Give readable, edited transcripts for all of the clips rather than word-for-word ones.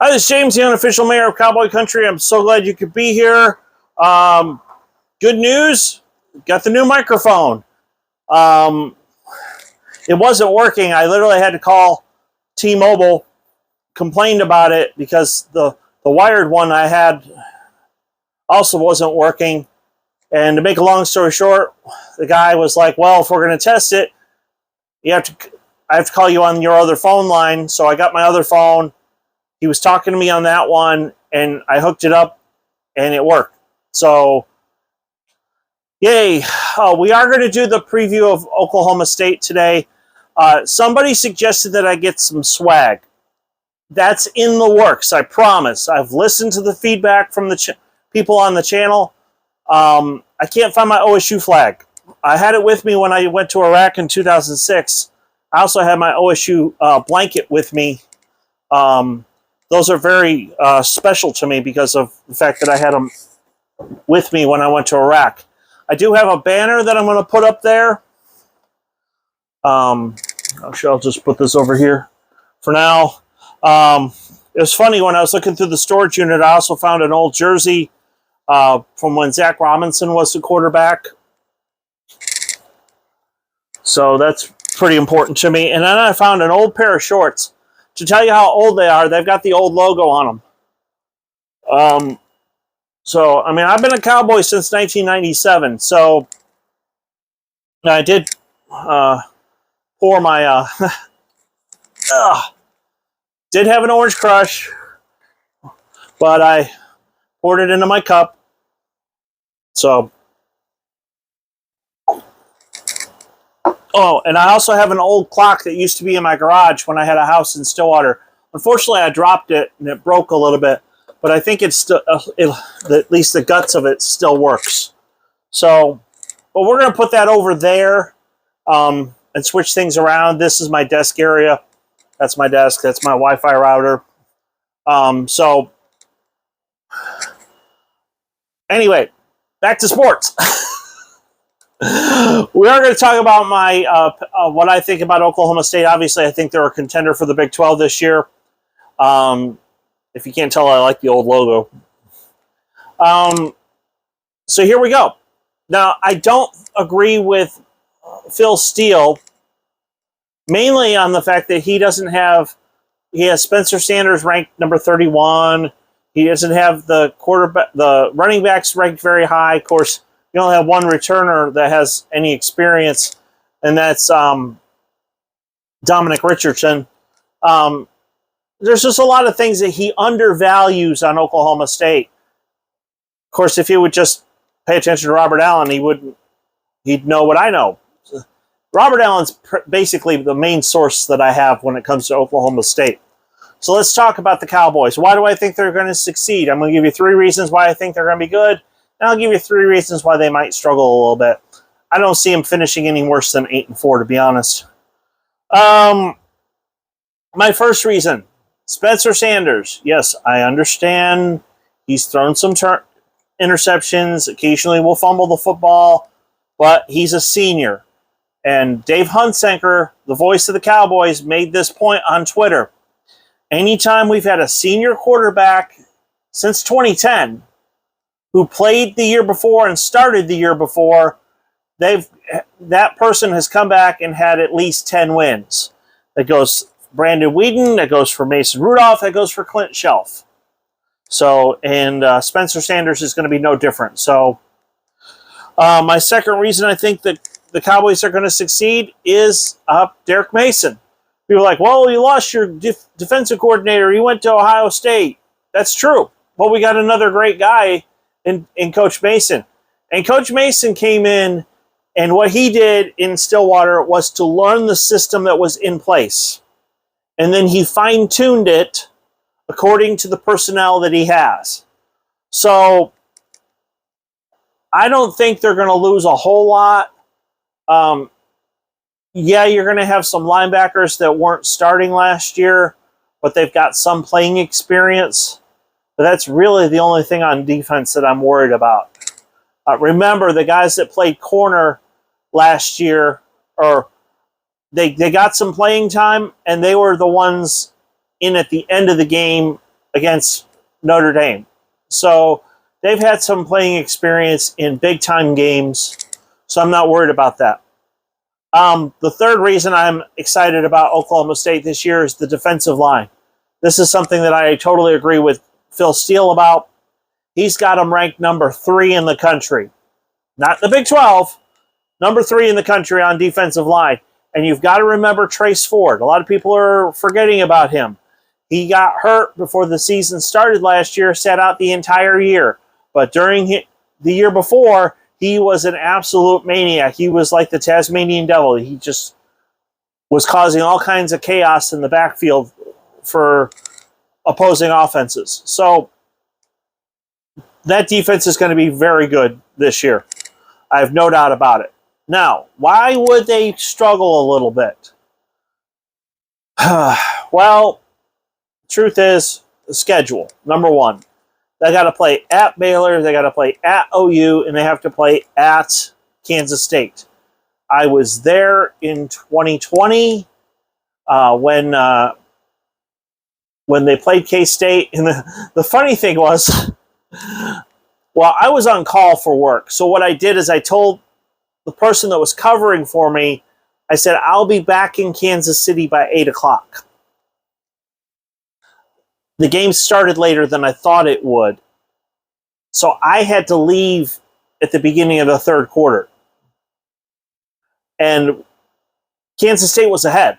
Hi, this is James, the unofficial mayor of Cowboy Country. I'm so glad you could be here. Good news, got the new microphone. It wasn't working. I literally had to call T-Mobile, complained about it because the wired one I had also wasn't working. And to make a long story short, the guy was like, well, if we're going to test it, I have to call you on your other phone line. So I got my other phone. He was talking to me on that one, and I hooked it up, and it worked. So, yay. We are going to do the preview of Oklahoma State today. Somebody suggested that I get some swag. That's in the works, I promise. I've listened to the feedback from the people on the channel. I can't find my OSU flag. I had it with me when I went to Iraq in 2006. I also had my OSU blanket with me. Those are very special to me because of the fact that I had them with me when I went to Iraq. I do have a banner that I'm going to put up there. I'll just put this over here for now. It was funny, when I was looking through the storage unit, I also found an old jersey from when Zach Robinson was the quarterback. So that's pretty important to me. And then I found an old pair of shorts. To tell you how old they are, they've got the old logo on them. So, I mean, I've been a Cowboy since 1997. So, I did pour my... did have an Orange Crush, but I poured it into my cup. So... Oh, and I also have an old clock that used to be in my garage when I had a house in Stillwater. Unfortunately, I dropped it and it broke a little bit, but I think it's still, at least the guts of it still works. So, but we're going to put that over there and switch things around. This is my desk area. That's my desk. That's my Wi-Fi router. So, anyway, back to sports. We are going to talk about my what I think about Oklahoma State. Obviously, I think they're a contender for the Big 12 this year. If you can't tell, I like the old logo. So here we go. Now, I don't agree with Phil Steele, mainly on the fact that he has Spencer Sanders ranked number 31. He doesn't have the running backs ranked very high. Of course, you only have one returner that has any experience, and that's Dominic Richardson. There's just a lot of things that he undervalues on Oklahoma State. Of course, if he would just pay attention to Robert Allen, he'd know what I know. Robert Allen's basically the main source that I have when it comes to Oklahoma State. So let's talk about the Cowboys. Why do I think they're going to succeed? I'm going to give you 3 reasons why I think they're going to be good. And I'll give you 3 reasons why they might struggle a little bit. I don't see them finishing any worse than 8-4, to be honest. My first reason, Spencer Sanders. Yes, I understand he's thrown some interceptions. Occasionally will fumble the football, but he's a senior. And Dave Hunsaker, the voice of the Cowboys, made this point on Twitter. Anytime we've had a senior quarterback since 2010 who played the year before and started the year before, that person has come back and had at least 10 wins. That goes for Brandon Weeden, that goes for Mason Rudolph, that goes for Clint Shelf. So, and Spencer Sanders is going to be no different. So, my second reason I think that the Cowboys are going to succeed is Derek Mason. People are like, well, you lost your defensive coordinator. He went to Ohio State. That's true. But we got another great guy in Coach Mason. And Coach Mason came in, and what he did in Stillwater was to learn the system that was in place. And then he fine-tuned it according to the personnel that he has. So I don't think they're going to lose a whole lot. Yeah, you're going to have some linebackers that weren't starting last year, but they've got some playing experience. But that's really the only thing on defense that I'm worried about. Remember, the guys that played corner last year, or they got some playing time, and they were the ones in at the end of the game against Notre Dame. So they've had some playing experience in big-time games, so I'm not worried about that. The third reason I'm excited about Oklahoma State this year is the defensive line. This is something that I totally agree with Phil Steele about. He's got them ranked number 3 in the country. Not the Big 12, number 3 in the country on defensive line. And you've got to remember Trace Ford. A lot of people are forgetting about him. He got hurt before the season started last year, sat out the entire year. But during the year before, he was an absolute maniac. He was like the Tasmanian devil. He just was causing all kinds of chaos in the backfield for opposing offenses. So that defense is going to be very good this year. I have no doubt about it. Now, why would they struggle a little bit? Well, truth is, the schedule, number one. They got to play at Baylor, they got to play at OU, and they have to play at Kansas State. I was there in 2020 when they played K-State, and the funny thing was, well, I was on call for work. So what I did is I told the person that was covering for me, I said, I'll be back in Kansas City by 8 o'clock. The game started later than I thought it would. So I had to leave at the beginning of the third quarter. And Kansas State was ahead.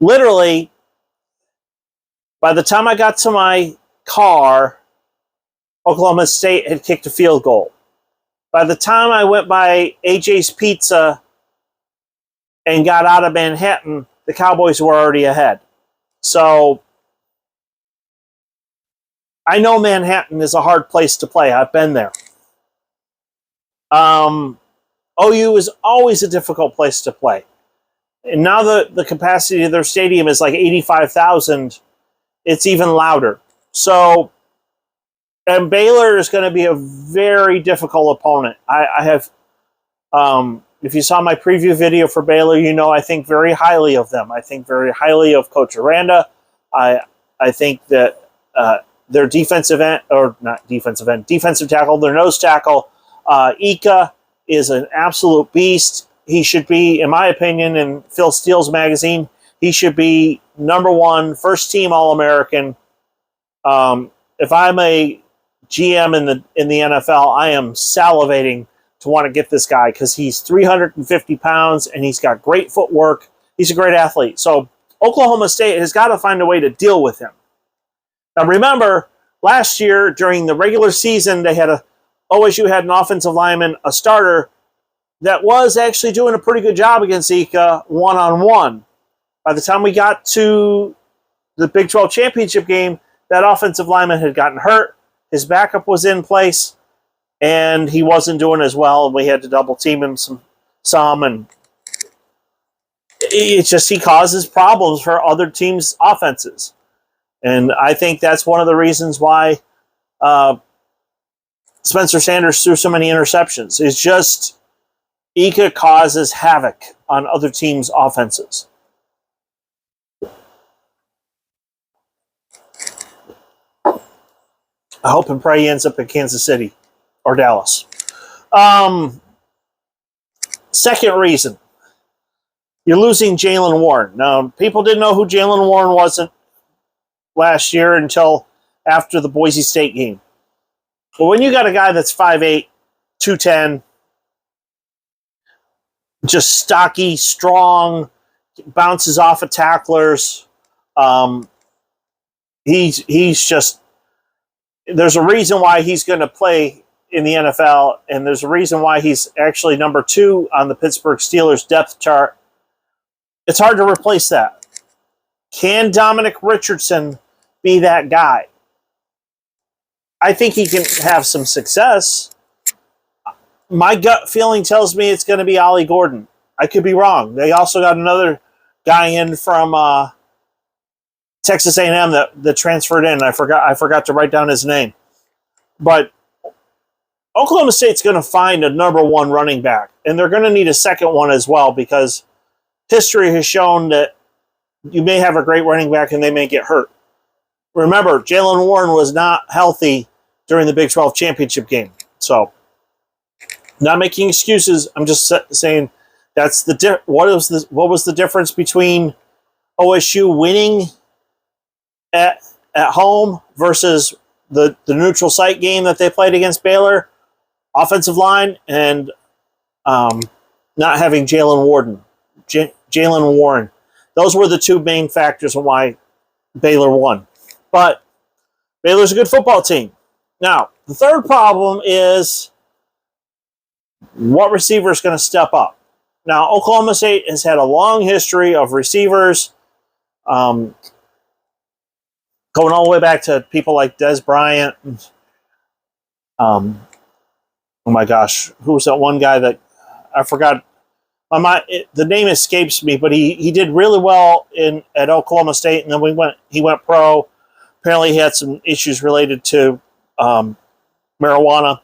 Literally, by the time I got to my car, Oklahoma State had kicked a field goal. By the time I went by AJ's Pizza and got out of Manhattan, the Cowboys were already ahead. So I know Manhattan is a hard place to play. I've been there. OU is always a difficult place to play. And now the capacity of their stadium is like 85,000. It's even louder. So, and Baylor is going to be a very difficult opponent. I have, if you saw my preview video for Baylor, you know I think very highly of them. I think very highly of Coach Aranda. I think that their defensive tackle, their nose tackle, Ika is an absolute beast. He should be, in my opinion, in Phil Steele's magazine, he should be number 1, first team All-American. If I'm a GM in the NFL, I am salivating to want to get this guy because he's 350 pounds and he's got great footwork. He's a great athlete. So Oklahoma State has got to find a way to deal with him. Now remember, last year during the regular season, OSU had an offensive lineman, a starter, that was actually doing a pretty good job against Ika one-on-one. By the time we got to the Big 12 championship game, that offensive lineman had gotten hurt. His backup was in place, and he wasn't doing as well, and we had to double team him some, and it's just he causes problems for other teams' offenses. And I think that's one of the reasons why Spencer Sanders threw so many interceptions. It's just Ika causes havoc on other teams' offenses. I hope and pray he ends up in Kansas City or Dallas. Second reason, you're losing Jalen Warren. Now, people didn't know who Jalen Warren wasn't last year until after the Boise State game. But when you got a guy that's 5'8", 210, just stocky, strong, bounces off of tacklers, he's just, there's a reason why he's going to play in the NFL, and there's a reason why he's actually number 2 on the Pittsburgh Steelers depth chart. It's hard to replace that. Can Dominic Richardson be that guy? I think he can have some success. My gut feeling tells me it's going to be Ollie Gordon. I could be wrong. They also got another guy in from Texas A&M that transferred in. I forgot to write down his name. But Oklahoma State's going to find a number 1 running back, and they're going to need a second one as well because history has shown that you may have a great running back and they may get hurt. remember, Jalen Warren was not healthy during the Big 12 championship game. So, not making excuses. I'm just saying that's what was the difference between OSU winning at home versus the neutral site game that they played against Baylor? Offensive line and not having Jalen Warren. Those were the two main factors of why Baylor won. But Baylor's a good football team. Now, the third problem is what receiver is going to step up. Now, Oklahoma State has had a long history of receivers, going all the way back to people like Des Bryant. Oh my gosh, who was that one guy that I forgot? The name escapes me, but he did really well at Oklahoma State, and then he went pro. Apparently, he had some issues related to marijuana.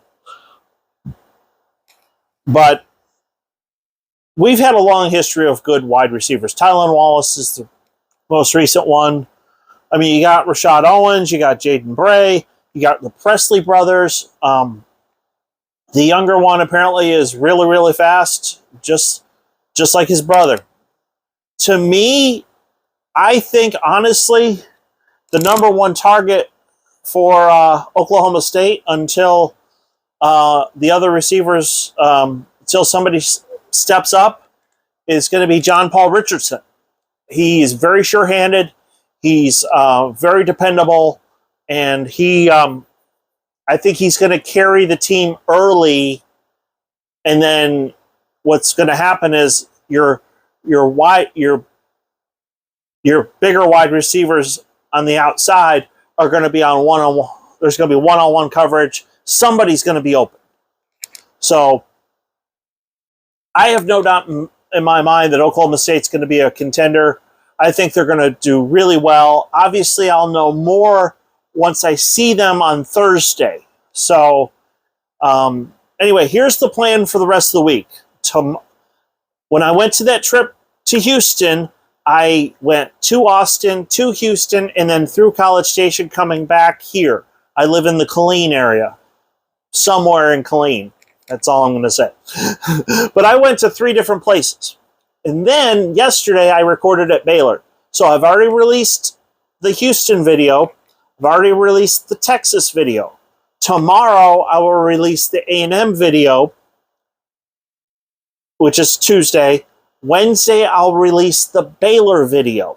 But we've had a long history of good wide receivers. Tylan Wallace is the most recent one. I mean, you got Rashad Owens, you got Jaden Bray, you got the Presley brothers. The younger one apparently is really, really fast, just like his brother. To me, I think, honestly, the number one target for Oklahoma State until the other receivers, until somebody steps up, is going to be John Paul Richardson. He's very sure-handed. He's very dependable, and I think he's going to carry the team early, and then what's going to happen is your bigger wide receivers on the outside are going to be on one-on-one. There's going to be one-on-one coverage. Somebody's going to be open. So I have no doubt in my mind that Oklahoma State's going to be a contender. I think they're going to do really well. Obviously, I'll know more once I see them on Thursday. So anyway, here's the plan for the rest of the week. When I went to that trip to Houston, I went to Austin, to Houston, and then through College Station coming back here. I live in the Killeen area, somewhere in Killeen. That's all I'm going to say. But I went to 3 different places. And then yesterday I recorded at Baylor. So I've already released the Houston video. I've already released the Texas video. Tomorrow I will release the A&M video, which is Tuesday. Wednesday I'll release the Baylor video.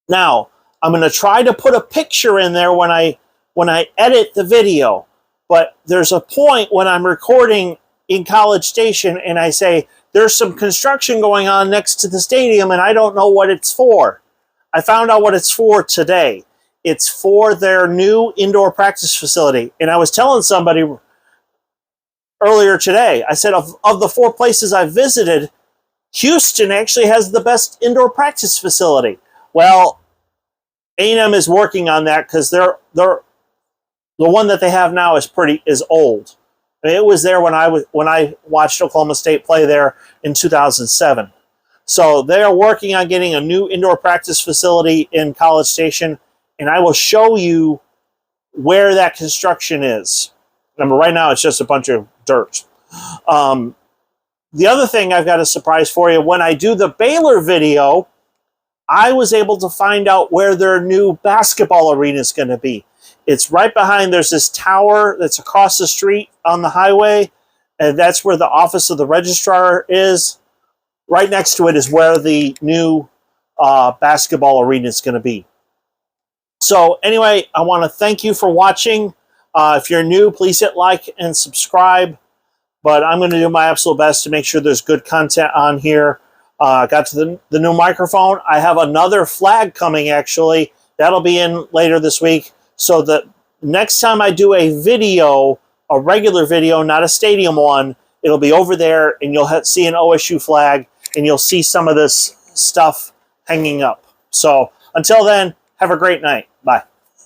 Now, I'm going to try to put a picture in there when I edit the video. But there's a point when I'm recording in College Station and I say, there's some construction going on next to the stadium and I don't know what it's for. I found out what it's for today. It's for their new indoor practice facility. And I was telling somebody earlier today, I said, of the 4 places I've visited, Houston actually has the best indoor practice facility. Well, A&M is working on that because they're the one that they have now is old. I mean, it was there when I watched Oklahoma State play there in 2007. So they are working on getting a new indoor practice facility in College Station, and I will show you where that construction is. Remember, right now it's just a bunch of dirt. The other thing I've got a surprise for you, when I do the Baylor video, I was able to find out where their new basketball arena is going to be. It's right behind, there's this tower that's across the street on the highway, and that's where the office of the registrar is. Right next to it is where the new basketball arena is going to be. So anyway, I want to thank you for watching. If you're new, please hit like and subscribe. But I'm going to do my absolute best to make sure there's good content on here. Got to the new microphone. I have another flag coming, actually. That'll be in later this week. So that next time I do a video, a regular video, not a stadium one, it'll be over there, and you'll see an OSU flag, and you'll see some of this stuff hanging up. So until then, have a great night. Bye.